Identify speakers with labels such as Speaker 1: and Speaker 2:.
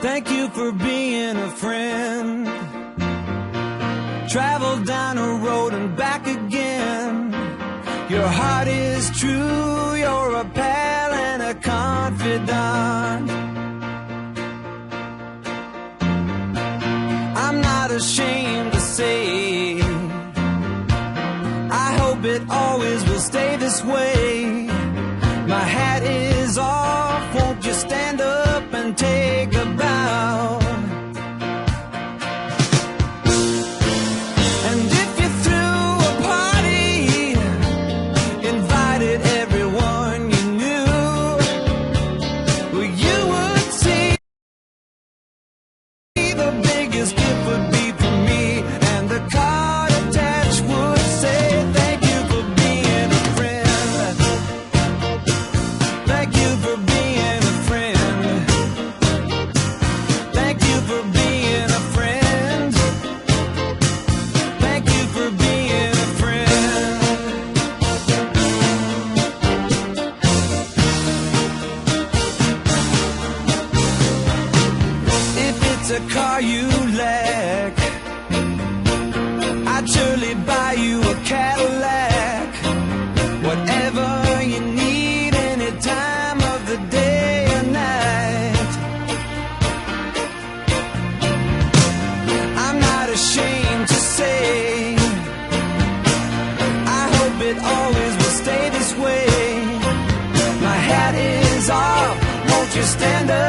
Speaker 1: Thank you for being a friend. Travel down a road and back again. Your heart is true, you're a pal and a confidant. I'm not ashamed to say, I hope it always will stay this way. My hat is off, won't you stand up and take a bow? And if you threw a party, invited everyone you knew, well, you would see the biggest gift would be from me, and the card attached would say, thank you for being a friend. Thank you for being a friend. Thank you for being a friend. Thank you for being a friend. If it's a car you lack, I'd surely buy you a Cadillac. Whatever you need, any time of the day or night. I'm not ashamed to say, I hope it always will stay this way. My hat is off, won't you stand up